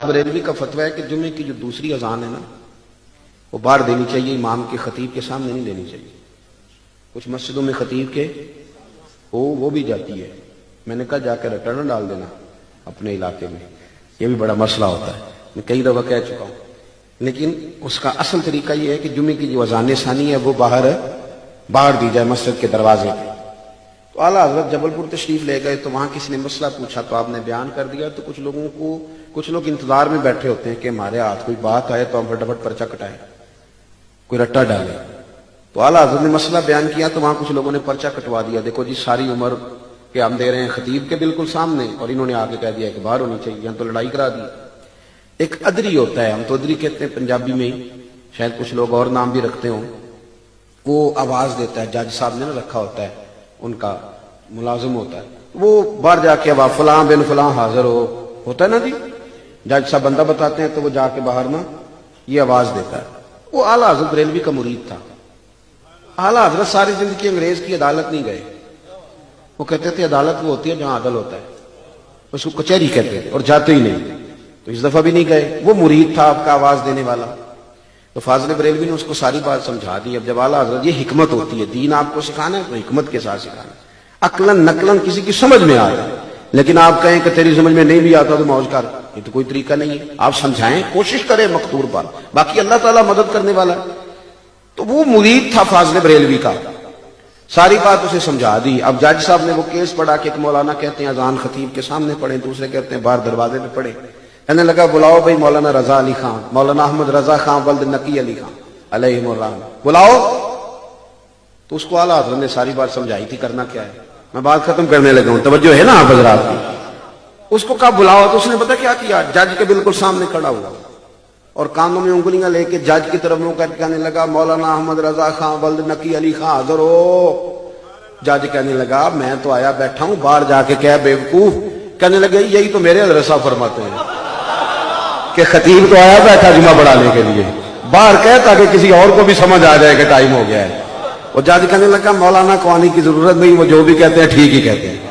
بریلوی کا فتویٰ ہے کہ جمعے کی جو دوسری اذان ہے نا وہ باہر دینی چاہیے، امام کے خطیب کے سامنے نہیں دینی چاہیے۔ کچھ مسجدوں میں خطیب کے وہ بھی جاتی ہے، میں نے کہا جا کے ریٹرن ڈال دینا اپنے علاقے میں، یہ بھی بڑا مسئلہ ہوتا ہے، میں کئی دفعہ کہہ چکا ہوں۔ لیکن اس کا اصل طریقہ یہ ہے کہ جمعے کی جو اذان ثانی ہے وہ باہر دی جائے مسجد کے دروازے پہ۔ تو اعلیٰ حضرت جبل پور تشریف لے گئے تو وہاں کسی نے مسئلہ پوچھا تو آپ نے بیان کر دیا، تو کچھ لوگ انتظار میں بیٹھے ہوتے ہیں کہ ہمارے ہاتھ کوئی بات آئے تو ہم فٹافٹ پرچہ کٹائیں، کوئی رٹا ڈالے۔ تو اعلیٰ حضرت نے مسئلہ بیان کیا تو وہاں کچھ لوگوں نے پرچہ کٹوا دیا، دیکھو جی ساری عمر کہ ہم دے رہے ہیں خطیب کے بالکل سامنے، اور انہوں نے آگے کہہ دیا کہ باہر ہونی چاہیے، ہم تو لڑائی کرا دی۔ ایک ادری ہوتا ہے، ہم تو ادری کہتے ہیں پنجابی میں، شاید کچھ لوگ اور نام بھی رکھتے ہوں، وہ آواز دیتا ہے، جج صاحب نے نہ رکھا ہوتا ہے، ان کا ملازم ہوتا ہے، وہ باہر جا کے اب فلاں بن فلاں حاضر ہوتا ہے نا جی، جج صاحب بندہ بتاتے ہیں تو وہ جا کے باہر نا یہ آواز دیتا ہے۔ وہ اعلیٰ حضرت بریلوی کا مرید تھا۔ اعلیٰ حضرت ساری زندگی انگریز کی عدالت نہیں گئے، وہ کہتے تھے عدالت وہ ہوتی ہے جہاں عدل ہوتا ہے، اس کو کچہری کہتے تھے، اور جاتے ہی نہیں، تو اس دفعہ بھی نہیں گئے۔ وہ مرید تھا آپ کا آواز دینے والا، تو فاضل بریلوی نے اس کو ساری بات سمجھا دی۔ اب جب اعلیٰ حضرت یہ حکمت ہوتی ہے، دین آپ کو سکھانا ہے تو حکمت کے ساتھ سکھانا ہے، عقلاً نقلاً کسی کی سمجھ میں آئے، لیکن آپ کہیں کہ تیری سمجھ میں نہیں بھی آتا تو موج کر، یہ تو کوئی طریقہ نہیں ہے۔ آپ سمجھائیں، کوشش کریں مقدور پر، باقی اللہ تعالیٰ مدد کرنے والا ہے۔ تو وہ مرید تھا فاضل بریلوی کا، ساری بات اسے سمجھا دی۔ اب جج صاحب نے وہ کیس پڑھا کہ ایک مولانا کہتے ہیں اذان خطیب کے سامنے پڑھیں، دوسرے کہتے ہیں باہر دروازے پہ پڑھیں۔ کہنے لگا بلاؤ بھائی مولانا رضا علی خان، مولانا احمد رضا خان ولد نقی علی خان علیہم الرحمہ، بلاؤ۔ تو اس کو اعلیٰ حضرت نے ساری بات سمجھائی تھی، کرنا کیا ہے، میں بات ختم کرنے لگا ہوں، توجہ ہے نا آپ حضرات کی۔ اس کو کہا بلاؤ، تو اس نے پتہ کیا کیا، جج کے بالکل سامنے کھڑا ہوا اور کانوں میں انگلیاں لے کے جج کی طرف منہ کر کے کہنے لگا مولانا احمد رضا خان ولد نقی علی خان حاضر ہو۔ جج کہنے لگا میں تو آیا بیٹھا ہوں، باہر جا کے کہہ بیوقوف۔ کہنے لگے یہی تو میرے حضرت صاحب فرماتے ہیں کہ خطیب تو آیا بیٹھا جمعہ پڑھانے کے لیے، باہر کہہ تاکہ کسی اور کو بھی سمجھ آ جائے کہ ٹائم ہو گیا ہے۔ وہ جج کہنے لگا مولانا کو آنے کی ضرورت نہیں، وہ جو بھی کہتے ہیں ٹھیک ہی کہتے ہیں۔